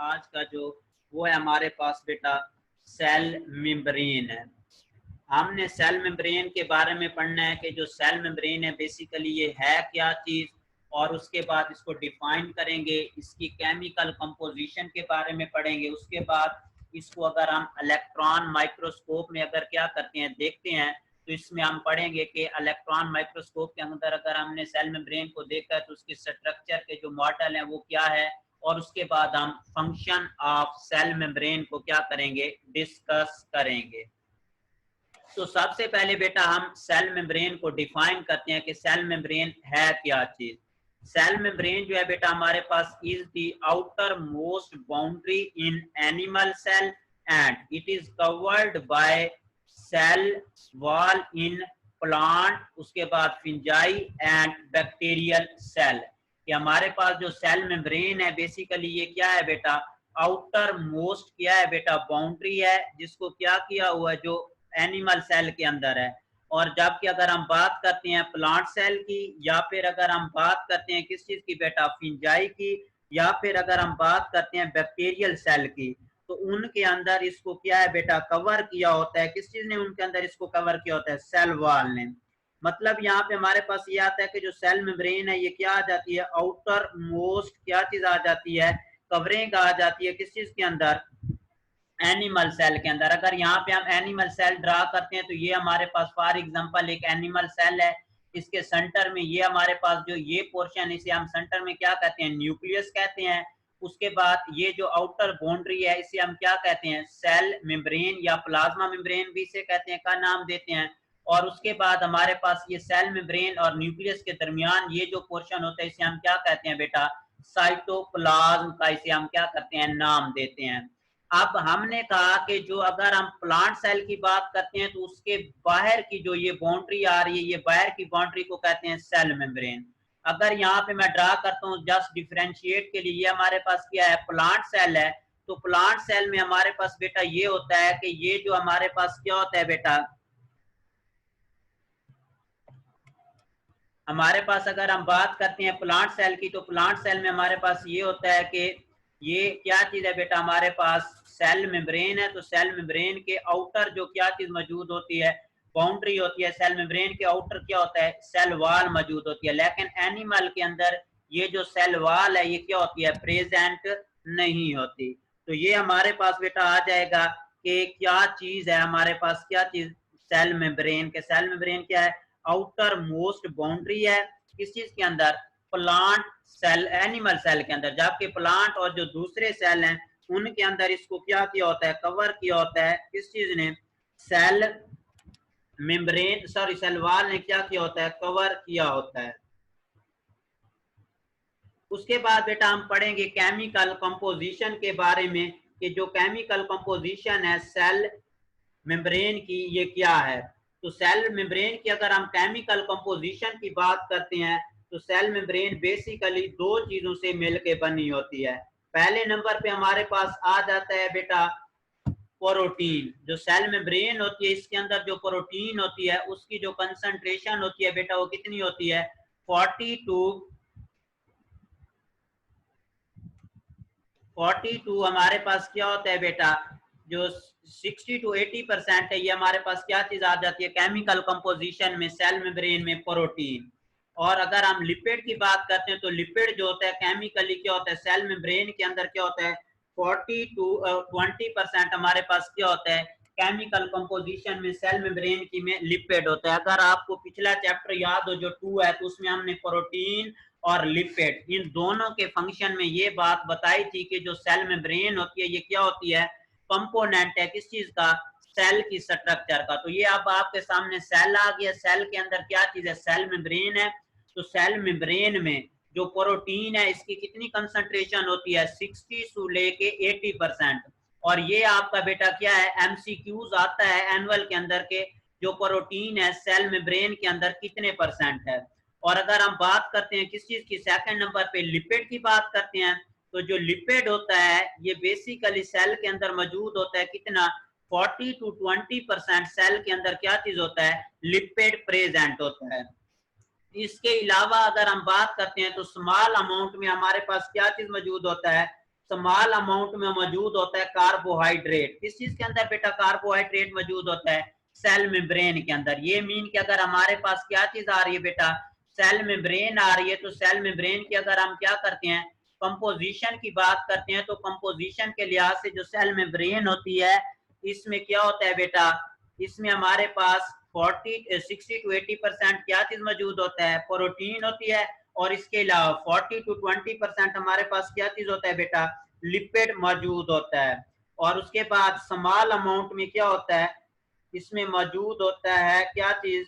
आज का जो वो है हमारे पास बेटा सेल मेम्ब्रेन है। हमने सेल मेम्ब्रेन के बारे में पढ़ना है कि जो सेल मेम्ब्रेन है बेसिकली ये है क्या चीज, और उसके बाद इसको डिफाइन करेंगे, इसकी केमिकल कंपोजिशन के बारे में पढ़ेंगे। उसके बाद इसको अगर हम इलेक्ट्रॉन माइक्रोस्कोप में अगर क्या करते हैं देखते हैं तो इसमें हम पढ़ेंगे कि इलेक्ट्रॉन माइक्रोस्कोप के अंदर अगर हमने सेल मेम्ब्रेन को देखा है तो उसके स्ट्रक्चर के जो मॉडल है वो क्या है, और उसके बाद हम फंक्शन ऑफ सेल मेम्ब्रेन को क्या करेंगे, डिस्कस करेंगे। तो सबसे पहले बेटा हम सेल मेम्ब्रेन को डिफाइन करते हैं कि सेल मेम्ब्रेन है क्या चीज। सेल मेम्ब्रेन जो है बेटा हमारे पास is the outermost boundary in animal cell and it is covered by cell wall in plant, उसके बाद फिंजाई एंड बैक्टीरियल सेल। कि हमारे पास जो सेल मेम्ब्रेन है बेसिकली ये क्या है बेटा, आउटर मोस्ट क्या है बेटा, बाउंड्री है जिसको क्या किया हुआ है जो एनिमल सेल के अंदर है। और जबकि अगर हम बात करते हैं प्लांट सेल की, या फिर अगर हम बात करते हैं किस चीज की बेटा, फिंजाई की, या फिर अगर हम बात करते हैं बैक्टीरियल सेल की, तो उनके अंदर इसको क्या है बेटा कवर किया होता है। किस चीज ने उनके अंदर इसको कवर किया होता है, सेल वॉल ने। मतलब यहाँ पे हमारे पास ये आता है कि जो सेल मेम्ब्रेन है ये क्या आ जाती है, आउटर मोस्ट क्या चीज आ जाती है, कवरिंग आ जाती है किस चीज के अंदर, एनिमल सेल के अंदर। अगर यहाँ पे हम एनिमल सेल ड्रा करते हैं तो ये हमारे पास फॉर एग्जांपल एक एनिमल सेल है, इसके सेंटर में ये हमारे पास जो ये पोर्शन, इसे हम सेंटर में क्या कहते हैं, न्यूक्लियस कहते हैं। उसके बाद ये जो आउटर बाउंड्री है इसे हम क्या कहते हैं, सेल मेम्ब्रेन या प्लाज्मा मेम्ब्रेन भी इसे कहते हैं, का नाम देते हैं। और उसके बाद हमारे पास ये सेल मेम्ब्रेन और न्यूक्लियस के दरमियान ये जो पोर्शन होता है इसे हम क्या कहते हैं बेटा, साइटोप्लाज्म का इसे हम क्या करते हैं, नाम देते हैं। अब हमने कहा कि जो अगर हम प्लांट सेल की बात करते हैं तो उसके बाहर की जो ये बाउंड्री आ रही है, ये बाहर की बाउंड्री को कहते हैं सेल मेम्ब्रेन। अगर यहाँ पे मैं ड्रा करता हूँ जस्ट डिफरेंशिएट के लिए, ये हमारे पास क्या है, प्लांट सेल है। तो प्लांट सेल में हमारे पास बेटा ये होता है कि ये जो हमारे पास क्या होता है बेटा, हमारे पास अगर हम बात करते हैं प्लांट सेल की, तो प्लांट सेल में हमारे पास ये होता है कि ये क्या चीज है बेटा, हमारे पास सेल मेम्ब्रेन है। तो सेल मेम्ब्रेन के आउटर जो क्या चीज मौजूद होती है, बाउंड्री होती है। सेल मेम्ब्रेन के आउटर क्या होता है, सेल वॉल मौजूद होती है। लेकिन एनिमल के अंदर ये जो सेल वॉल है ये क्या होती है, प्रेजेंट नहीं होती। तो ये हमारे पास बेटा आ जाएगा कि क्या चीज है हमारे पास, क्या चीज, सेल मेम्ब्रेन के। सेल मेम्ब्रेन क्या है, आउटर मोस्ट बाउंड्री है किस चीज के अंदर, प्लांट सेल, एनिमल सेल के अंदर। जबकि प्लांट और जो दूसरे सेल हैं उनके अंदर इसको क्या किया होता है, कवर किया होता है किस चीज ने, cell membrane, sorry cell wall ने क्या किया होता है, कवर किया होता है। उसके बाद बेटा हम पढ़ेंगे केमिकल कंपोजिशन के बारे में कि जो केमिकल कंपोजिशन है सेल मेम्ब्रेन की ये क्या है। तो सेल मेम्ब्रेन की अगर हम केमिकल कंपोजिशन की बात करते हैं तो सेल मेम्ब्रेन बेसिकली दो चीजों से मिलकर बनी होती है। पहले नंबर पे हमारे पास आ जाता है बेटा प्रोटीन। जो सेल मेम्ब्रेन होती है इसके अंदर जो प्रोटीन होती है उसकी जो कंसंट्रेशन होती है बेटा वो कितनी होती है, 42 हमारे पास क्या होता है बेटा, जो 60 to 80% है ये हमारे पास क्या चीज आ जाती है केमिकल कंपोजिशन में, सेल मेम्ब्रेन में प्रोटीन। और अगर हम लिपिड की बात करते हैं तो लिपिड जो होता है केमिकली क्या होता है, सेल मेम्ब्रेन के अंदर क्या होता है, 40 to 20% हमारे पास क्या होता है केमिकल कंपोजिशन में सेल मेम्ब्रेन की में लिपिड होता है। अगर आपको पिछला चैप्टर याद हो जो 2 है तो उसमें हमने प्रोटीन और लिपिड इन दोनों के फंक्शन में ये बात बताई थी कि जो सेल मेम्ब्रेन होती है ये क्या होती है, कंपोनेंट है किस चीज का, सेल की स्ट्रक्चर का। तो ये अब आपके सामने सेल आ गया, सेल के अंदर क्या चीज है, सेल मेम्ब्रेन है। तो सेल मेम्ब्रेन में जो प्रोटीन है इसकी कितनी कंसंट्रेशन होती है, 60 से लेके 80%। और ये आपका बेटा क्या है, एमसीक्यूज आता है एनुअल के अंदर के जो प्रोटीन है सेल मेम्ब्रेन के अंदर कितने परसेंट है। और अगर हम बात करते हैं किस चीज की, सेकंड नंबर पे लिपिड की बात करते हैं, तो जो लिपिड होता है ये बेसिकली सेल के अंदर मौजूद होता है कितना, 40 to 20% सेल के अंदर क्या चीज होता है, लिपिड प्रेजेंट होता है। इसके अलावा अगर हम बात करते हैं तो स्मॉल अमाउंट में हमारे पास क्या चीज मौजूद होता है, स्मॉल अमाउंट में मौजूद होता है कार्बोहाइड्रेट। किस चीज के अंदर बेटा कार्बोहाइड्रेट मौजूद होता है? सेल मेम्ब्रेन के अंदर। ये मीन कि अगर हमारे पास क्या चीज आ रही है बेटा, सेल मेम्ब्रेन आ रही है, तो सेल मेम्ब्रेन की अगर हम क्या करते हैं, कंपोजिशन की बात करते हैं, तो कंपोजिशन के लिहाज से जो सेल मेम्ब्रेन होती है इसमें क्या होता है बेटा, इसमें हमारे पास 60 to 80% क्या चीज मौजूद होता है, प्रोटीन होती है, और इसके अलावा 40 to 20% हमारे पास क्या चीज होता है बेटा, लिपिड मौजूद होता है। और उसके बाद स्मॉल अमाउंट में क्या होता है, इसमें मौजूद होता है क्या चीज,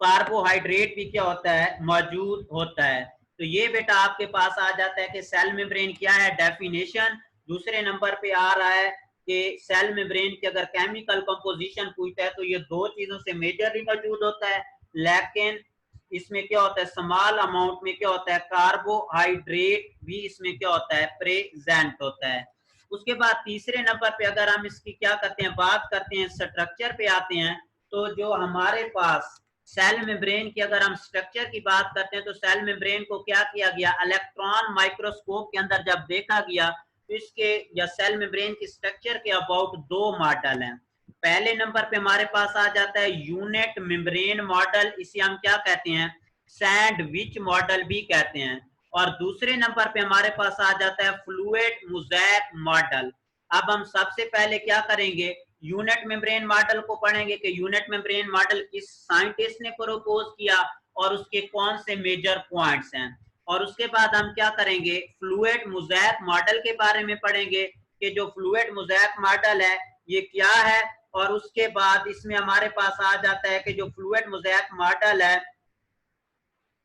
कार्बोहाइड्रेट भी क्या होता है, मौजूद होता है। तो ये बेटा आपके पास आ जाता है कि सेल मेम्ब्रेन क्या है, डेफिनेशन। दूसरे नंबर पे आ रहा है कि सेल मेम्ब्रेन की अगर केमिकल कंपोजिशन पूछता है तो ये दो चीजों से मेजरली मौजूद होता है, लेकिन इसमें क्या होता है, स्मॉल अमाउंट में क्या होता है, कार्बोहाइड्रेट भी इसमें क्या होता है, प्रेजेंट होता है। उसके बाद तीसरे नंबर पे अगर हम इसकी क्या करते हैं, बात करते हैं, स्ट्रक्चर पे आते हैं, तो जो हमारे पास सेल मेम्ब्रेन की अगर हम स्ट्रक्चर की बात करते हैं, तो सेल मेम्ब्रेन को क्या किया गया, इलेक्ट्रॉन माइक्रोस्कोप के अंदर जब देखा गया, तो इसके या सेल मेम्ब्रेन की स्ट्रक्चर के अबाउट दो मॉडल हैं। पहले नंबर पे हमारे पास आ जाता है यूनिट मेम्ब्रेन मॉडल, इसे हम क्या कहते हैं, सैंडविच मॉडल भी कहते हैं। और दूसरे नंबर पे हमारे पास आ जाता है फ्लूइड मोज़ेक मॉडल। अब हम सबसे पहले क्या करेंगे, यूनिट मेम्ब्रेन मॉडल को पढ़ेंगे कि यूनिट मेम्ब्रेन मॉडल किस साइंटिस्ट ने प्रपोज किया और उसके कौन से मेजर पॉइंट्स हैं। और उसके बाद हम क्या करेंगे, फ्लूइड मोज़ेक मॉडल के बारे में पढ़ेंगे कि जो फ्लूइड मोज़ेक मॉडल है ये क्या है। और उसके बाद इसमें हमारे पास आ जाता है कि जो फ्लूइड मोज़ेक मॉडल है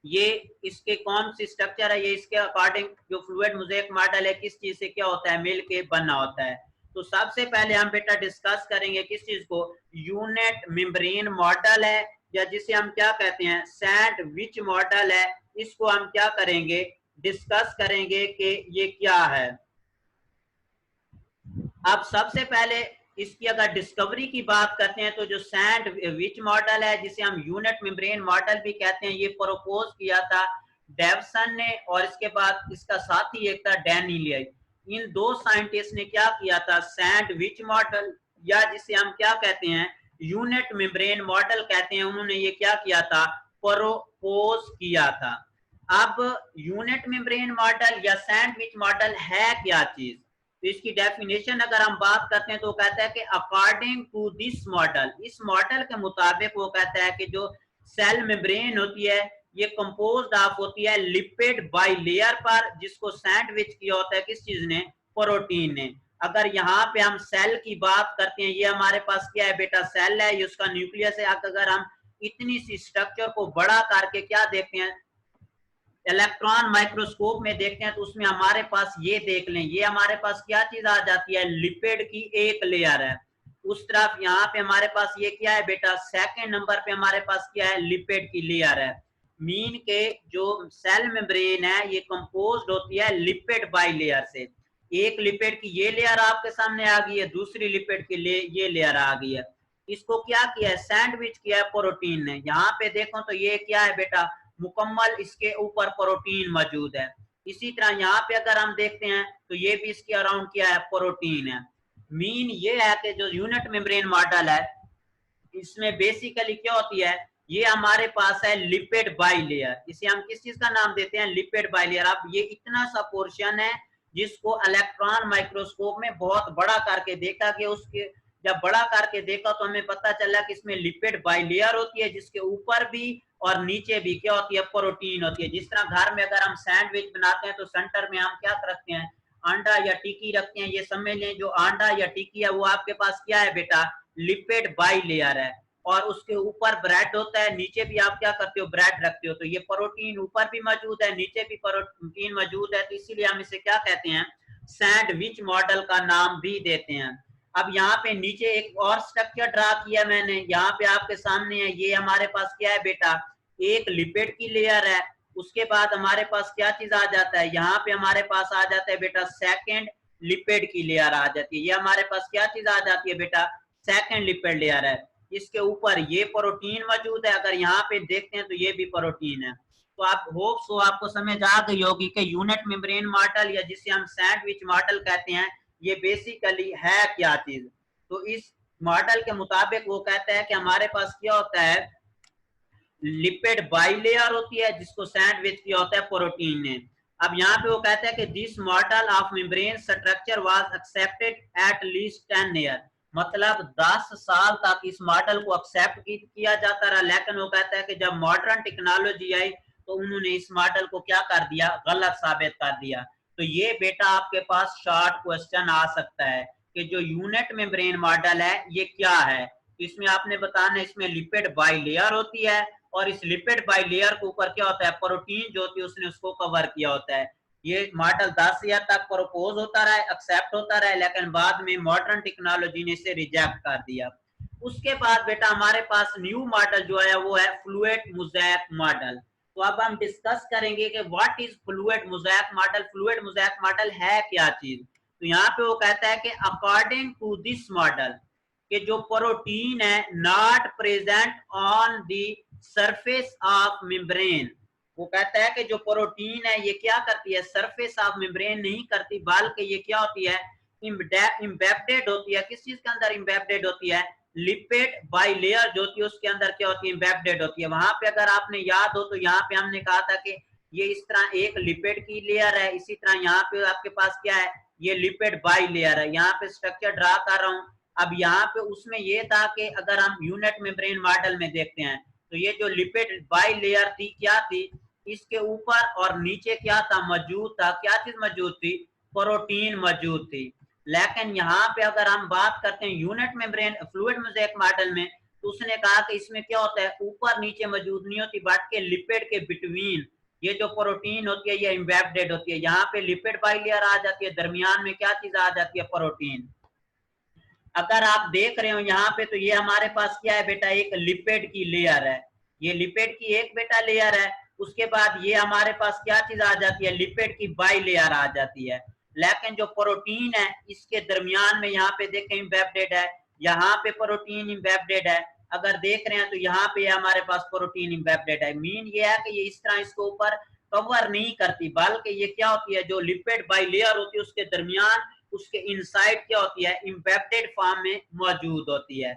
ये इसके कौन सी स्ट्रक्चर है, ये इसके अकॉर्डिंग जो फ्लूइड मोज़ेक मॉडल है किस चीज से क्या होता है, मिल के बना होता है। तो सबसे पहले हम बेटा डिस्कस करेंगे किस चीज को, यूनिट मेम्ब्रेन मॉडल है, या जिसे हम क्या कहते हैं, सैंडविच मॉडल है। इसको हम क्या करेंगे, डिस्कस करेंगे कि ये क्या है। अब सबसे पहले इसकी अगर डिस्कवरी की बात करते हैं, तो जो सैंडविच मॉडल है, जिसे हम यूनिट मेम्ब्रेन मॉडल भी कहते हैं, ये प्रपोज किया था डेवसन ने, और इसके बाद इसका साथी एक था डैनियल। इन दो साइंटिस्ट ने क्या किया था, सैंडविच मॉडल, या जिसे हम क्या कहते हैं, यूनिट मेम्ब्रेन मॉडल कहते हैं, उन्होंने ये क्या किया था, प्रपोज किया था। अब यूनिट मेम्ब्रेन मॉडल या सैंडविच मॉडल है क्या चीज, तो इसकी डेफिनेशन अगर हम बात करते हैं तो कहता है कि अकॉर्डिंग टू दिस मॉडल, इस मॉडल के मुताबिक वो कहता है कि जो सेल मेम्ब्रेन होती है ये कंपोज्ड ऑफ होती है लिपिड बाई लेयर पर, जिसको सैंडविच किया होता है किस चीज ने, प्रोटीन ने। अगर यहाँ पे हम सेल की बात करते हैं, ये हमारे पास क्या है बेटा, सेल है, ये उसका न्यूक्लियस है। अगर हम इतनी सी स्ट्रक्चर को बड़ा करके क्या देखते हैं, इलेक्ट्रॉन माइक्रोस्कोप में देखते हैं, तो उसमें हमारे पास ये देख लें, ये हमारे पास क्या चीज आ जाती है, लिपिड की एक लेयर है। उस तरफ यहाँ पे हमारे पास ये क्या है बेटा, सेकंड नंबर पे हमारे पास क्या है, लिपिड की लेयर है। मीन के जो सेल मेम्ब्रेन है ये कंपोज्ड होती है लिपिड बाई लेयर से। एक लिपिड की ये लेयर आपके सामने आ गई है, दूसरी लिपिड की ये लेयर आ गई है। इसको क्या किया है, सैंडविच किया है प्रोटीन ने। यहाँ पे देखो तो ये क्या है बेटा, मुकम्मल इसके ऊपर प्रोटीन मौजूद है। इसी तरह यहाँ पे अगर हम देखते हैं तो ये भी इसके अराउंड क्या है, प्रोटीन है। मीन ये है कि जो यूनिट मेम्ब्रेन मॉडल है इसमें बेसिकली क्या होती है, ये हमारे पास है लिपिड बाई लेयर, इसे हम किस चीज का नाम देते हैं, लिपिड बाई लेयर। अब ये इतना सा पोर्शन है जिसको इलेक्ट्रॉन माइक्रोस्कोप में बहुत बड़ा करके देखा गया, उसके जब बड़ा करके देखा तो हमें पता चला कि इसमें लिपिड बाई लेयर होती है, जिसके ऊपर भी और नीचे भी क्या होती है, प्रोटीन होती है। जिस तरह घर में अगर हम सैंडविच बनाते हैं तो सेंटर में हम क्या रखते हैं, अंडा या टिक्की रखते हैं। ये समझ लें जो अंडा या टिक्की है वो आपके पास क्या है बेटा, लिपिड बाई लेयर है, और उसके ऊपर ब्रेड होता है, नीचे भी आप क्या करते हो, ब्रेड रखते हो। तो ये प्रोटीन ऊपर भी मौजूद है, नीचे भी प्रोटीन मौजूद है, तो इसीलिए हम इसे क्या कहते हैं, सैंडविच मॉडल का नाम भी देते हैं। अब यहाँ पे नीचे एक और स्ट्रक्चर ड्रा किया मैंने, यहाँ पे आपके सामने है, ये हमारे पास क्या है बेटा, एक लिपिड की लेयर है। उसके बाद हमारे पास क्या चीज आ जाता है, यहाँ पे हमारे पास आ जाता है बेटा सेकंड लिपिड की लेयर आ जाती है। ये हमारे पास क्या चीज आ जाती है बेटा, सेकंड लिपिड लेयर है। इसके ऊपर ये प्रोटीन मौजूद है, अगर यहाँ पे देखते हैं तो ये भी प्रोटीन है। तो आप होप सो आपको समझ आ गई होगी कि यूनिट मेम्ब्रेन मॉडल या जिसे हम सैंडविच मॉडल कहते हैं ये बेसिकली है क्या चीज। तो इस मॉडल के मुताबिक वो कहता है कि हमारे पास क्या होता है, लिपिड बाइलेयर होती है जिसको सैंडविच किया होता है प्रोटीन ने। अब यहाँ पे वो कहता है कि this model of membrane structure was accepted at least 10 year, मतलब 10 साल तक इस मॉडल को एक्सेप्ट किया जाता रहा, लेकिन वो कहता है कि जब मॉडर्न टेक्नोलॉजी आई तो उन्होंने इस मॉडल को क्या कर दिया, गलत साबित कर दिया। तो ये बेटा आपके पास शॉर्ट क्वेश्चन आ सकता है कि जो यूनिट मेम्ब्रेन मॉडल है ये क्या है। इसमें आपने बताना इसमें लिपिड बाइलेयर होती है और इस लिपिड बाइलेयर के ऊपर क्या होता है, प्रोटीन जो होती है उसने उसको कवर किया होता है। ये मॉडल 10 ईयर तक प्रपोज होता रहा, एक्सेप्ट होता रहा, लेकिन बाद में मॉडर्न टेक्नोलॉजी ने इसे रिजेक्ट कर दिया। उसके बाद बेटा हमारे पास न्यू मॉडल जो है वो है फ्लूइड मोज़ेक मॉडल। तो अब हम डिस्कस करेंगे कि what is fluid mosaic model. Fluid mosaic model है क्या चीज। तो यहाँ पे वो कहता है कि अकॉर्डिंग टू दिस मॉडल कि जो प्रोटीन है not present on the surface of membrane, वो कहता है कि जो प्रोटीन है ये क्या करती है, सरफेस ऑफ मेम्ब्रेन नहीं करती, बल्कि ये क्या होती है, इम्बेडेड होती है। किस चीज के अंदर इम्बेडेड होती है, लिपिड बाइलेयर जो होती है उसके अंदर क्या होती है, इम्बेडेड होती है। वहां पे अगर आपने याद हो तो यहाँ पे हमने कहा था कि ये इस तरह एक लिपिड की लेयर है, इसी तरह यहाँ पे आपके पास क्या है, ये लिपिड बाइलेयर है। यहाँ पे स्ट्रक्चर ड्रा कर रहा हूँ। अब यहाँ पे उसमें ये था कि अगर हम यूनिट मेम्ब्रेन मॉडल में देखते हैं तो ये जो लिपिड बाइलेयर थी क्या थी, इसके ऊपर और नीचे क्या था मौजूद था, क्या चीज मौजूद थी, प्रोटीन मौजूद थी। लेकिन यहाँ पे अगर हम बात करते हैं unit membrane fluid mosaic model में, तो उसने कहा कि इसमें क्या होता है, ऊपर नीचे मौजूद नहीं होती, बट के लिपिड के बिटवीन ये जो प्रोटीन होती है ये इम्बेडेड होती है। यहाँ पे लिपिड बाइलेयर आ जाती है, दरमियान में क्या चीज आ जाती है, प्रोटीन। अगर आप देख रहे हो यहाँ पे तो ये हमारे पास क्या है बेटा, एक लिपिड की लेयर है, ये लिपिड की एक बेटा लेयर है। उसके बाद ये हमारे पास क्या चीज आ जाती है, लिपिड की बाई लेयर आ जाती है। लेकिन जो प्रोटीन है इसके दरमियान में यहाँ पे देखें इम्बेडेड है, यहाँ पे प्रोटीन इम्बेडेड है। अगर देख रहे हैं तो यहाँ पे हमारे पास प्रोटीन इम्बेडेड है। मीन ये है कि ये इस तरह इसको ऊपर कवर नहीं करती, बल्कि ये क्या होती है, जो लिपिड बाई लेयर होती है उसके दरमियान उसके इनसाइड क्या होती है, इम्बेडेड फॉर्म में मौजूद होती है।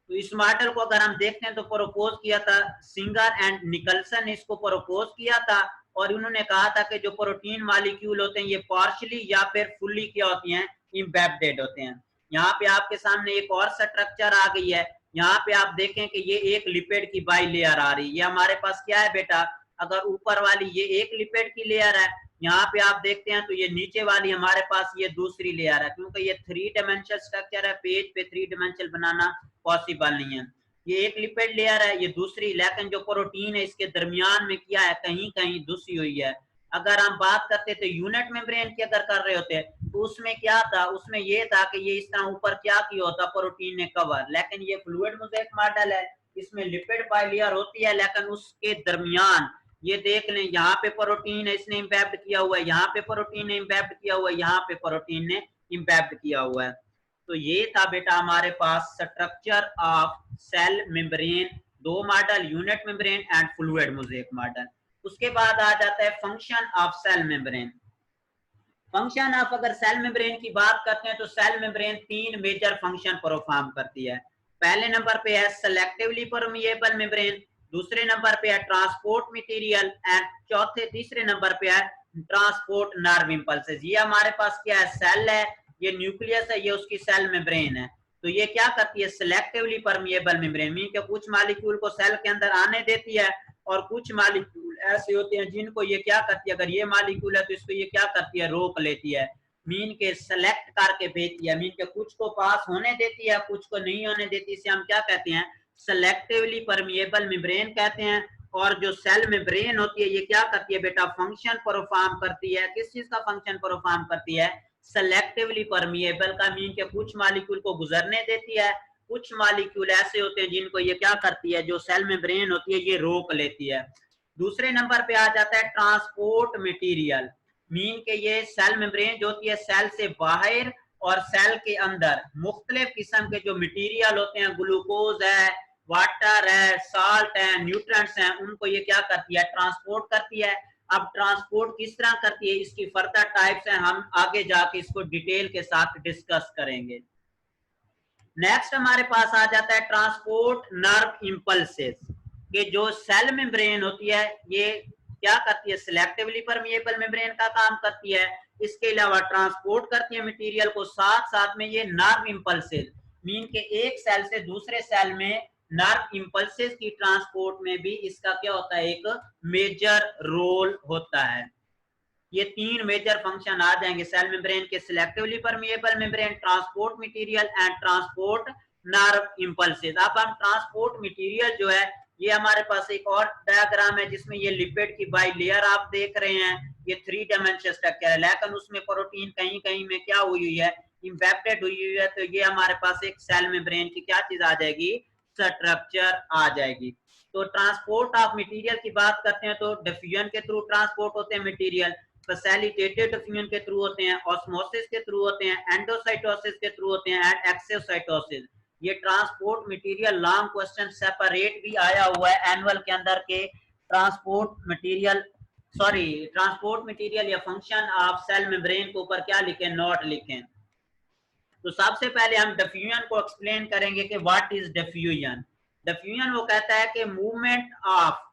तो इस मॉडल को अगर हम देखते हैं तो प्रपोज किया था सिंगर एंड निकलसन ने इसको प्रपोज किया था, और उन्होंने कहा था कि जो प्रोटीन मॉलिक्यूल होते हैं ये पार्शली या फिर फुल्ली क्या होती हैं, इम्बेडेड होते हैं। यहाँ पे आपके सामने एक और स्ट्रक्चर आ गई है। यहाँ पे आप देखें कि ये एक लिपिड की बाई लेयर आ रही है। ये हमारे पास क्या है बेटा, अगर ऊपर वाली ये एक लिपिड की लेयर है, यहाँ पे आप देखते हैं तो ये नीचे वाली हमारे पास ये दूसरी लेयर है, क्योंकि ये 3 डायमेंशनल स्ट्रक्चर है, पेज पे 3 डायमेंशनल बनाना पॉसिबल नहीं है। ये एक लिपिड लेयर है, ये दूसरी, लेकिन जो प्रोटीन है इसके दरमियान में क्या है, कहीं कहीं धुसी हुई है। अगर हम बात करते थे यूनिट मेम्ब्रेन की अगर कर रहे होते तो उसमें क्या था, उसमें ये था कि ये इस तरह ऊपर क्या किया होता, प्रोटीन ने कवर। लेकिन ये फ्लूइड मोज़ेक मॉडल है, इसमें लिपिड बाइलेयर होती है, लेकिन उसके दरमियान ये देख लें यहाँ पे प्रोटीन है इसने इम्बेड किया हुआ है, यहाँ पे प्रोटीन ने इम्बेड किया हुआ है, यहाँ पे प्रोटीन ने इम्बेड किया हुआ है। तो ये था बेटा हमारे पास स्ट्रक्चर ऑफ सेल मेम्ब्रेन, दो model, unit membrane and fluid mosaic model. उसके बाद आ जाता है function of cell membrane. Function of अगर सेल मेम्ब्रेन की बात करते हैं तो cell membrane 3 major function perform करती है। पहले नंबर पे है सेलेक्टिवली परमिएबल मेम्ब्रेन, दूसरे नंबर पे है ट्रांसपोर्ट मटेरियल, एंड चौथे तीसरे नंबर पे है ट्रांसपोर्ट नर्व इंपल्सेस। ये हमारे पास क्या है, सेल है, ये न्यूक्लियस है, ये उसकी सेल मेम्ब्रेन है। तो ये क्या करती है, सिलेक्टिवली परमिएबल मेम्ब्रेन, मीन के कुछ मॉलिक्यूल को सेल के अंदर आने देती है और कुछ मॉलिक्यूल ऐसे होते हैं जिनको ये क्या करती है, अगर ये मॉलिक्यूल है तो इसको ये क्या करती है, रोक लेती है, मीन के सेलेक्ट करके भेजती है, मीन के कुछ को पास होने देती है कुछ को नहीं होने देती। इसे हम क्या कहते हैं, सेलेक्टिवली परमिएबल मेम्ब्रेन कहते हैं। और जो सेल मेम्ब्रेन होती है ये क्या करती है बेटा, फंक्शन परफॉर्म करती है। किस चीज का फंक्शन परफॉर्म करती है, सेलेक्टिवली परमिएबल का, मीन के कुछ मॉलिक्यूल को गुजरने देती है, कुछ मॉलिक्यूल ऐसे होते हैं जिनको ये क्या करती है, जो सेल मेम्ब्रेन होती है ये रोक लेती है। दूसरे नंबर पे आ जाता है ट्रांसपोर्ट मटेरियल, मीन के ये सेल मेम्ब्रेन जो होती है सेल से बाहर और सेल के अंदर मुख्तलिफ किस्म के जो मटेरियल होते हैं, ग्लूकोज है, वाटर है, साल्ट है, न्यूट्रिएंट्स हैं, उनको ये क्या करती है, ट्रांसपोर्ट करती है। अब ट्रांसपोर्ट किस तरह करती है, इसकी फर्दर टाइप्स हैं, हम आगे जाके इसको डिटेल के साथ डिस्कस करेंगे। नेक्स्ट हमारे पास आ जाता है ट्रांसपोर्ट नर्व इंपल्सेस, कि जो सेल मेम्ब्रेन होती है ये क्या करती है, सिलेक्टिवली परमिएबल मेम्ब्रेन का काम करती है, इसके अलावा ट्रांसपोर्ट करती है मटेरियल को, साथ साथ में ये नर्व इंपल्सेस मीन के एक सेल से दूसरे सेल में नर्व इंपल्सेस की ट्रांसपोर्ट में भी इसका क्या होता है, एक मेजर रोल होता है। ये तीन मेजर फंक्शन आ जाएंगे सेल मेम्ब्रेन के, selectively permeable membrane, transport material and transport nerve impulses. अब हम ट्रांसपोर्ट मटेरियल जो है, ये हमारे पास एक और डायग्राम है जिसमें ये लिपिड की बाई लेयर आप देख रहे हैं, ये 3 डायमेंशनल स्ट्रक्चर है, लेकिन उसमें प्रोटीन कहीं कहीं में क्या हुई हुई है, इम्पैक्टेड हुई हुई है। तो ये हमारे पास एक सेल मेम्ब्रेन की क्या चीज आ जाएगी, स्ट्रक्चर आ जाएगी। तो ट्रांसपोर्ट ऑफ मटेरियल की बात करते हैं तो डिफ्यूजन के थ्रू ट्रांसपोर्ट होते हैं मटेरियल, फैसिलिटेटेड डिफ्यूजन के थ्रू होते हैं, ऑस्मोसिस के थ्रू होते हैं, एंडोसाइटोसिस के थ्रू होते हैं एंड एक्सोसाइटोसिस। ये transport material long question separate भी आया हुआ है एनुअल के अंदर के, ट्रांसपोर्ट मटेरियल ट्रांसपोर्ट मटेरियल या फंक्शन ऑफ सेल मेम्ब्रेन के ऊपर क्या लिखें, नोट लिखें। तो सबसे पहले हम डिफ्यूजन को एक्सप्लेन करेंगे कि व्हाट इज डिफ्यूजन। डिफ्यूजन वो कहता है कि movement of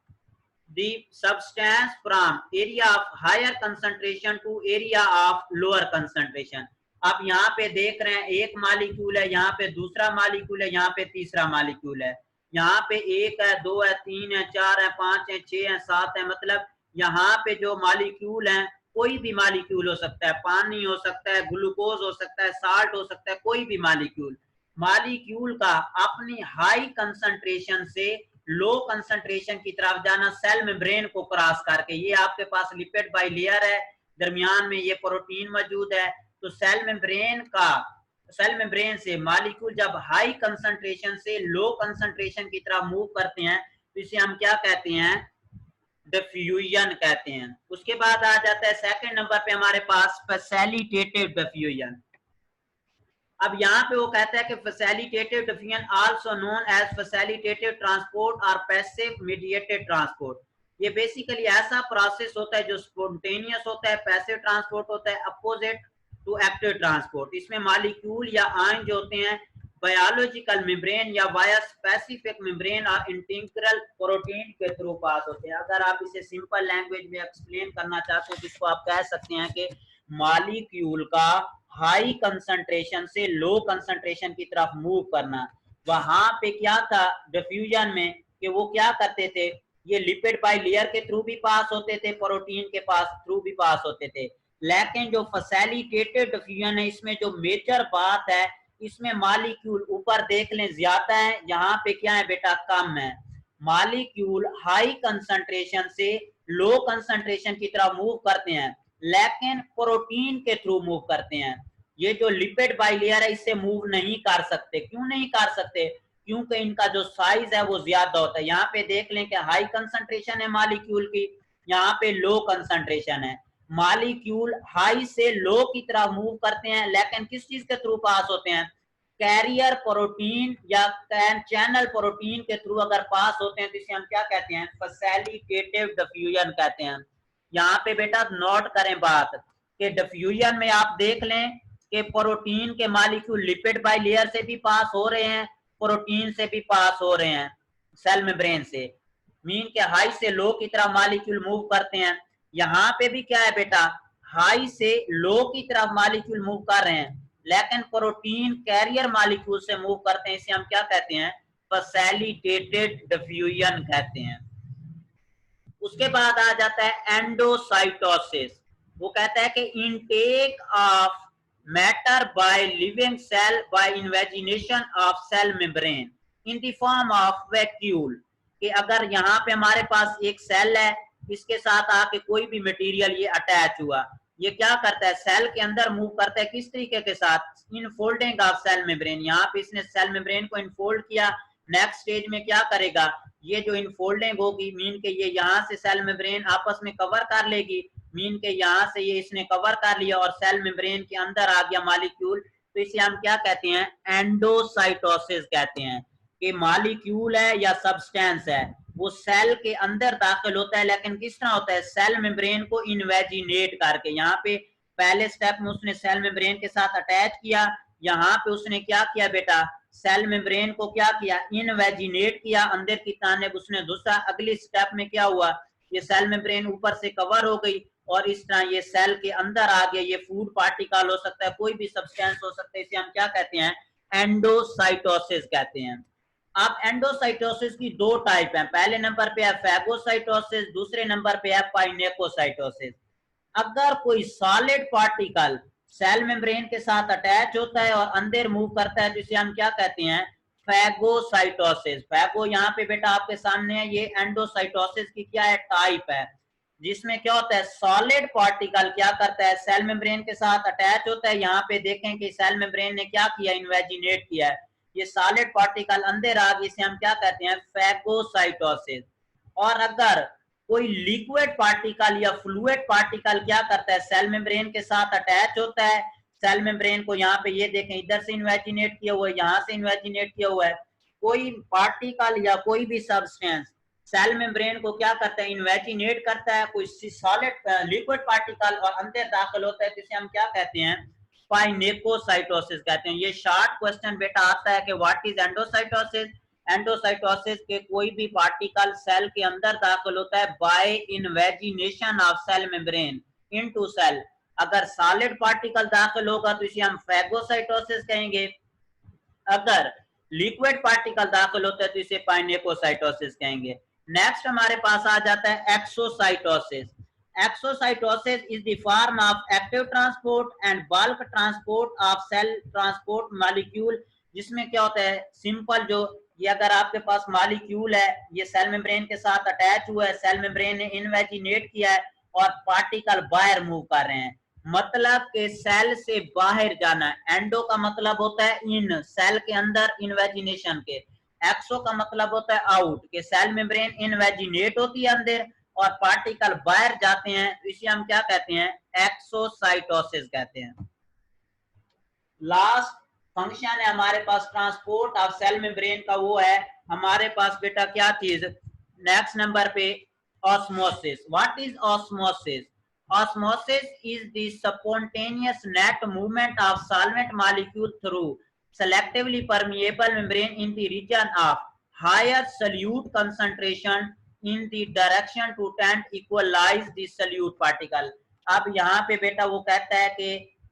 the substance from area of higher concentration to area of lower concentration। आप यहाँ पे देख रहे हैं एक मालिक्यूल है, यहाँ पे दूसरा मालिक्यूल है, यहाँ पे तीसरा मालिक्यूल है, यहाँ पे 1 है, 2 है, 3 है, 4 है, 5 है, 6 है, 7 है, मतलब यहाँ पे जो मालिक्यूल है कोई भी मालिक्यूल हो सकता है, पानी हो सकता है, ग्लूकोज हो सकता है, साल्ट हो सकता है, कोई भी मालिक्यूल। मालिक्यूल का अपनी हाई कंसंट्रेशन से लो कंसंट्रेशन की तरफ जाना सेल मेम्ब्रेन को क्रॉस करके, ये आपके पास लिपिड बाई लेयर है, दरमियान में ये प्रोटीन मौजूद है। तो सेल मेम्ब्रेन से मालिक्यूल जब हाई कंसंट्रेशन से लो कंसंट्रेशन की तरफ मूव करते हैं तो इसे हम क्या कहते हैं, डिफ्यूजन कहते हैं। उसके बाद आ जाता है सेकंड नंबर पे हमारे पास फैसिलिटेटिव डिफ्यूजन। अब यहाँ पे वो कहता है कि facilitative diffusion also known as facilitative transport और पैसिव मीडिएटेड ट्रांसपोर्ट। ये बेसिकली ऐसा प्रोसेस होता है जो स्पॉन्टेनियस होता है, पैसिव ट्रांसपोर्ट होता है, अपोजिट टू एक्टिव ट्रांसपोर्ट। इसमें मॉलिक्यूल या आयन जो होते हैं बायोलॉजिकल मेम्ब्रेन या वाया स्पेसिफिक मेम्ब्रेन और इंटीग्रल प्रोटीन के थ्रू पास होते हैं। अगर आप इसे सिंपल लैंग्वेज में एक्सप्लेन करना चाहते हो जिसको आप कह सकते हैं कि मॉलिक्यूल का हाई कंसंट्रेशन से लो कंसंट्रेशन की तरफ मूव करना। वहां पे क्या था डिफ्यूजन में कि वो क्या करते थे, ये लिपिड बाई लेयर के थ्रू भी पास होते थे, प्रोटीन के पास थ्रू भी पास होते थे। लेकिन जो फैसिलिटेटेड डिफ्यूजन है इसमें जो मेजर बात है, इसमें मॉलिक्यूल ऊपर देख लें ज्यादा है, यहाँ पे क्या है बेटा, कम है। मॉलिक्यूल हाई कंसंट्रेशन से लो कंसंट्रेशन की तरफ मूव करते हैं लेकिन प्रोटीन के थ्रू मूव करते हैं। ये जो लिपिड बाई लेयर है इससे मूव नहीं कर सकते। क्यों नहीं कर सकते, क्योंकि इनका जो साइज है वो ज्यादा होता है। यहाँ पे देख लें कि हाई कंसंट्रेशन है मॉलिक्यूल की, यहाँ पे लो कंसंट्रेशन है। मॉलिक्यूल हाई से लो की तरफ मूव करते हैं लेकिन किस चीज के थ्रू पास होते हैं, कैरियर प्रोटीन या चैनल प्रोटीन के थ्रू अगर पास होते हैं तो इसे हम क्या कहते हैं, फैसिलिटेटिव डिफ्यूजन कहते हैं। यहाँ पे बेटा नोट करें बात कि डिफ्यूजन में आप देख लें कि प्रोटीन के मॉलिक्यूल लिपिड बाई लेयर से भी पास हो रहे हैं, प्रोटीन से भी पास हो रहे हैं सेल मेम्ब्रेन से, मीन के हाई से लो की तरफ मॉलिक्यूल मूव करते हैं। यहाँ पे भी क्या है बेटा, हाई से लो की तरफ मॉलिक्यूल मूव कर रहे हैं लेकिन प्रोटीन कैरियर मॉलिक्यूल से मूव करते हैं, इसे हम क्या कहते हैं, फैसिलिटेटेड डिफ्यूजन कहते हैं। उसके बाद आ जाता है एंडोसाइटोसिस। वो कहता है कि intake of matter by living cell by invagination of cell membrane in the form of vacuole. कि अगर यहाँ पे हमारे पास एक सेल है, इसके साथ आके कोई भी मटेरियल ये अटैच हुआ, ये क्या करता है, सेल के अंदर मूव करता है, किस तरीके के साथ, इनफोल्डिंग ऑफ सेल मेम्ब्रेन। यहाँ पे इसने सेल मेम्ब्रेन को इनफोल्ड किया, नेक्स्ट स्टेज में क्या करेगा, ये जो इनफोल्डिंग होगी मीन के ये यहाँ से सेल मेम्ब्रेन आपस में कवर कर लेगी, मीन के यहाँ से ये इसने कवर कर लिया और सेल मेम्ब्रेन के अंदर आ गया मॉलिक्यूल, तो इसे हम क्या कहते हैं, एंडोसाइटोसिस कहते हैं। कि मॉलिक्यूल है या सब्सटेंस है, वो सेल के अंदर दाखिल होता है, लेकिन किस तरह होता है, सेल मेम्ब्रेन को इन्वेजिनेट करके। यहाँ पे पहले स्टेप में उसने सेल मेम्ब्रेन के साथ अटैच किया, यहाँ पे उसने क्या किया बेटा, सेल मेम्ब्रेन को क्या किया, इनवेजिनेट किया, अंदर की तानेब उसने घुसा। अगली स्टेप में क्या हुआ, ये सेल मेम्ब्रेन ऊपर से कवर हो गई और इस तरह ये सेल के अंदर आ गया। ये फूड पार्टिकल हो सकता है, कोई भी सब्सटेंस हो सकता है, इसे हम क्या कहते हैं, एंडोसाइटोसिस कहते हैं। अब एंडोसाइटोसिस की दो टाइप हैं, पहले नंबर पे है फैगोसाइटोसिस, दूसरे नंबर पे है पाइनेकोसाइटोसिस। अगर कोई सॉलिड पार्टिकल सेल मेम्ब्रेन के साथ अटैच होता है और अंदर मूव करता है तो इसे हम क्या कहते हैं, फैगोसाइटोसिस। फैगो यहाँ पे बेटा आपके सामने है, ये एंडोसाइटोसिस की क्या है, टाइप है, जिसमें क्या होता है, सॉलिड पार्टिकल क्या करता है, सेल मेम्ब्रेन के साथ अटैच होता है। यहाँ पे देखें कि सेल मेम्ब्रेन ने क्या किया, इन्वेजिनेट किया है, ये सॉलिड पार्टिकल अंदर आ गई, इसे हम क्या कहते हैं, फैगोसाइटोसिस। और अगर कोई लिक्विड पार्टिकल या फ्लूइड पार्टिकल क्या करता है, सेल मेम्ब्रेन के साथ अटैच होता है, सेल मेम्ब्रेन को यहाँ पे ये देखें इधर से इन्वेजिनेट किया हुआ है, यहाँ से इन्वेजिनेट किया हुआ है, कोई पार्टिकल या कोई भी सब्सटेंस सेल मेम्ब्रेन को क्या करता है, इन्वेजिनेट करता है, कोई सॉलिड लिक्विड पार्टिकल और अंदर दाखिल होता है, जिसे हम क्या कहते हैं, पाइनेकोसाइटोसिस कहते हैं। ये शॉर्ट क्वेश्चन बेटा आता है कि व्हाट इज एंडोसाइटोसिस। एंडोसाइटोसिस के कोई भी पार्टिकल सेल के अंदर दाखिल होता है by invagination of cell membrane into cell. अगर सॉलिड पार्टिकल दाखिल होगा तो इसे हम फैगोसाइटोसिस कहेंगे, अगर लिक्विड पार्टिकल दाखिल होता है तो इसे पाइनेकोसाइटोसिस कहेंगे। नेक्स्ट हमारे पास आ जाता है exocytosis. Exocytosis is the form of active transport and bulk transport of cell transport molecule, जिसमें क्या होता है, सिंपल जो ये अगर आपके पास मॉलिक्यूल है, ये सेल मेम्ब्रेन के साथ अटैच हुआ है, सेल मेम्ब्रेन ने इन्वेजिनेट किया है और पार्टिकल बाहर मूव कर रहे हैं, मतलब के सेल से बाहर जाना। एंडो का मतलब होता है इन, सेल के अंदर इन्वेजिनेशन के। एक्सो का मतलब होता है आउट, के सेल मेम्ब्रेन इन्वेजिनेट होती है अंदर और पार्टिकल बाहर जाते हैं, इसे हम क्या कहते हैं, एक्सोसाइटोसिस कहते हैं। लास्ट फंक्शन है हमारे पास ट्रांसपोर्ट ऑफ सेल मेम्ब्रेन का, वो है हमारे पास बेटा क्या चीज, नेक्स्ट नंबर पे osmosis. What is osmosis? Osmosis is the spontaneous net movement of solvent molecule through selectively permeable membrane in the region of higher solute concentration in the direction to tend equalize the solute particle। अब यहाँ पे बेटा वो कहता है कि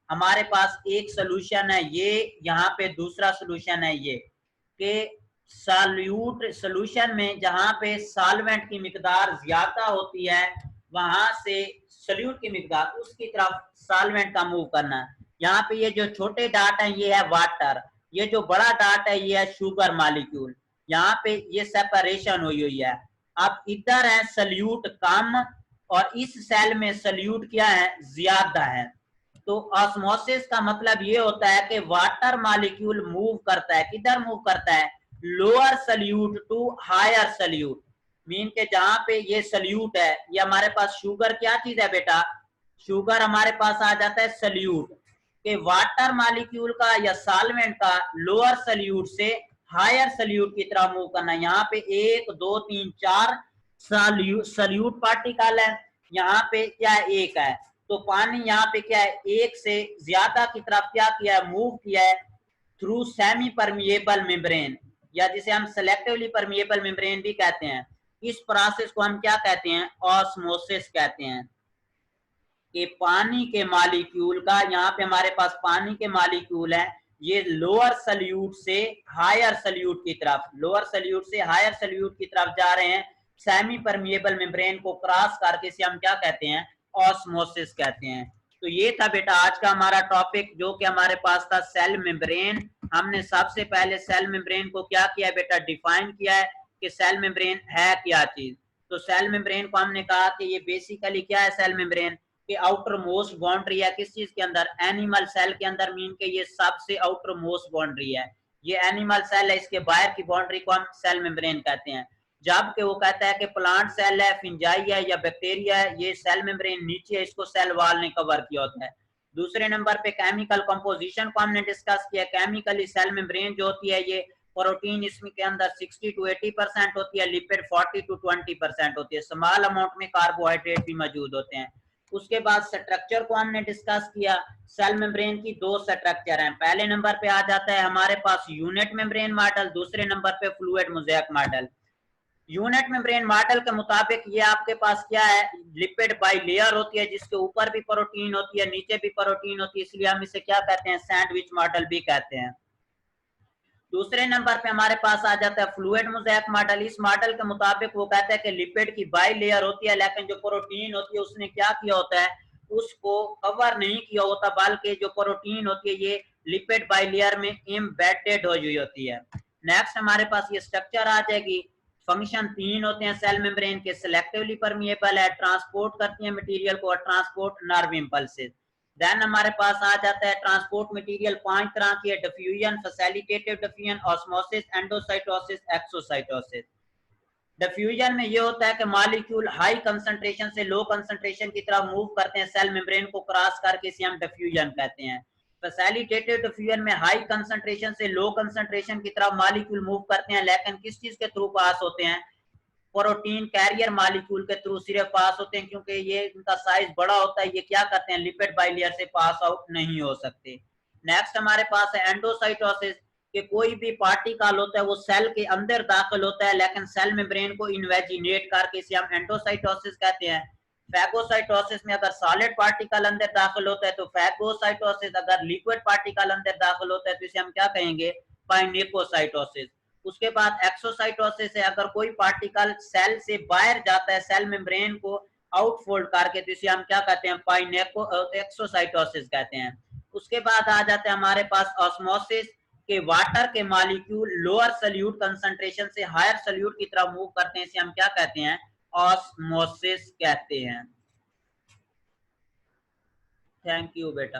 हमारे पास एक सोल्यूशन है ये, यहाँ पे दूसरा सोल्यूशन है ये, कि सॉल्यूट सोल्यूशन में जहां पे सॉल्वेंट की मिकदार ज्यादा होती है वहां से सॉल्यूट की मिकदार उसकी तरफ सॉल्वेंट का मूव करना। यहाँ पे ये जो छोटे डाट है ये है वाटर, ये जो बड़ा डाट है ये है शुगर मॉलिक्यूल, यहाँ पे ये सेपरेशन हुई हुई है। अब इधर है सॉल्यूट कम और इस सेल में सॉल्यूट क्या है, ज्यादा है। तो ऑस्मोसिस का मतलब ये होता है कि वाटर मॉलिक्यूल मूव करता है, किधर मूव करता है, lower solute to higher solute. Mean के जहां पे ये सल्यूट है, ये हमारे पास शुगर क्या चीज है बेटा, शुगर हमारे पास आ जाता है सल्यूट, के वाटर मॉलिक्यूल का या सॉल्वेंट का लोअर सल्यूट से हायर सल्यूट की तरह मूव करना। यहाँ पे 1 2 3 4 सल्यूट पार्टिकल है, यहाँ पे क्या है, एक है, तो पानी यहाँ पे क्या है, एक से ज्यादा की तरफ क्या किया है, मूव किया है थ्रू सेमी परमिएबल मेम्ब्रेन, या जिसे हम सेलेक्टिवली परमिएबल मेम्ब्रेन भी कहते हैं। इस प्रोसेस को हम क्या कहते हैं, ऑस्मोसिस कहते हैं। कि पानी के मॉलिक्यूल का, यहाँ पे हमारे पास पानी के मॉलिक्यूल है, ये लोअर सल्यूट से हायर सल्यूट की तरफ, लोअर सल्यूट से हायर सल्यूट की तरफ जा रहे हैं सेमी परमिएबल मेम्ब्रेन को क्रॉस करके, इसे हम क्या कहते हैं, ऑस्मोसिस कहते हैं। तो ये था बेटा आज का हमारा टॉपिक, जो कि हमारे पास था सेल मेम्ब्रेन। हमने सबसे पहले सेल मेम्ब्रेन को क्या किया बेटा, डिफाइन किया है कि सेल मेम्ब्रेन है क्या चीज। तो सेल मेम्ब्रेन को हमने कहा कि ये बेसिकली क्या है, सेल मेम्ब्रेन कि आउटर मोस्ट बाउंड्री है किस चीज के अंदर, एनिमल सेल के अंदर, मीन के ये सबसे आउटर मोस्ट बाउंड्री है, ये एनिमल सेल है, इसके बाहर की बाउंड्री को हम सेल मेम्ब्रेन कहते हैं। जबकि वो कहता है कि प्लांट सेल है, फिंजाई है या बैक्टीरिया है, ये सेल मेम्ब्रेन नीचे है, इसको सेल वॉल ने कवर किया होता है। दूसरे नंबर पे केमिकल कंपोजिशन को हमने डिस्कस किया, केमिकली सेल मेम्ब्रेन जो होती है ये प्रोटीन इसमें के अंदर 60 to 80% होती है, लिपिड 40 to 20% होती है, स्मॉल अमाउंट में कार्बोहाइड्रेट भी मौजूद होते हैं। उसके बाद स्ट्रक्चर को हमने डिस्कस किया। सेल मेम्ब्रेन की दो स्ट्रक्चर हैं। पहले नंबर पे आ जाता है हमारे पास यूनिट मेम्ब्रेन मॉडल, दूसरे नंबर पे fluid mosaic model. Unit membrane model के मुताबिक ये आपके पास क्या है, लिपिड बाई लेयर होती है, जिसके ऊपर भी प्रोटीन होती है, नीचे भी प्रोटीन होती है, इसलिए हम इसे क्या कहते हैं, सैंडविच मॉडल भी कहते हैं। दूसरे नंबर पे हमारे पास आ जाता है फ्लूइड मोज़ेक मॉडल। इस मॉडल के मुताबिक वो कहता है कि लिपिड की बाई लेयर होती है, लेकिन जो प्रोटीन होती है उसने क्या किया होता है, उसको कवर नहीं किया होता, बल्कि जो प्रोटीन होती है ये लिपिड बाई लेयर में एम्बेडेड हो गई होती है। नेक्स्ट हमारे पास ये स्ट्रक्चर आ जाएगी। फंक्शन तीन होते हैं सेल मेम्ब्रेन के, सिलेक्टिवली परमिएबल है, ट्रांसपोर्ट करती है मटेरियल को, और ट्रांसपोर्ट नर्व इंपल्सेस। देन हमारे पास आ जाता है ट्रांसपोर्ट मटेरियल 5 तरह की है, diffusion, facilitative diffusion, osmosis, endocytosis, exocytosis. Diffusion में ये होता है कि मॉलिक्यूल हाई कंसंट्रेशन से लो कंसंट्रेशन की तरफ मूव करते हैं, सेल मेम्ब्रेन को क्रॉस करके, इसे हम डिफ्यूजन कहते हैं। फैसिलिटेटिव डिफ्यूजन में हाई कंसंट्रेशन से लो कंसंट्रेशन की तरफ मॉलिक्यूल मूव करते हैं, लेकिन किस चीज के थ्रू पास होते हैं, प्रोटीन कैरियर मॉलिक्यूल के थ्रू सिर्फ पास होते हैं, क्योंकि ये इनका साइज बड़ा होता है, ये क्या करते हैं, लिपिड बाइलेयर से पास आउट नहीं हो सकते। नेक्स्ट हमारे पास है एंडोसाइटोसिस, कि कोई भी पार्टिकल होता है वो सेल के अंदर दाखिल होता है, लेकिन सेल मेम्ब्रेन को इन्वेजिनेट करके, इसे हम एंडोसाइटोसिस कहते हैं। फैगोसाइटोसिस में अगर सॉलिड पार्टिकल अंदर दाखिल होता है तो फैगोसाइटोसिस, अगर लिक्विड पार्टिकल अंदर दाखिल होता है तो इसे हम क्या कहेंगे, पाइनेकोसाइटोसिस। उसके बाद एक्सोसाइटोसिस है, अगर कोई पार्टिकल सेल से बाहर जाता है सेल मेम्ब्रेन को आउटफोल्ड करके, तो इसे हम क्या कहते हैं, पाइनेको एक्सोसाइटोसिस कहते हैं। उसके बाद आ जाता है हमारे पास ऑस्मोसिस, के वाटर के मॉलिक्यूल लोअर सल्यूट कंसंट्रेशन से हायर सल्यूट की तरफ मूव करते हैं, इसे हम क्या कहते हैं, ऑस्मोसिस कहते हैं। थैंक यू बेटा।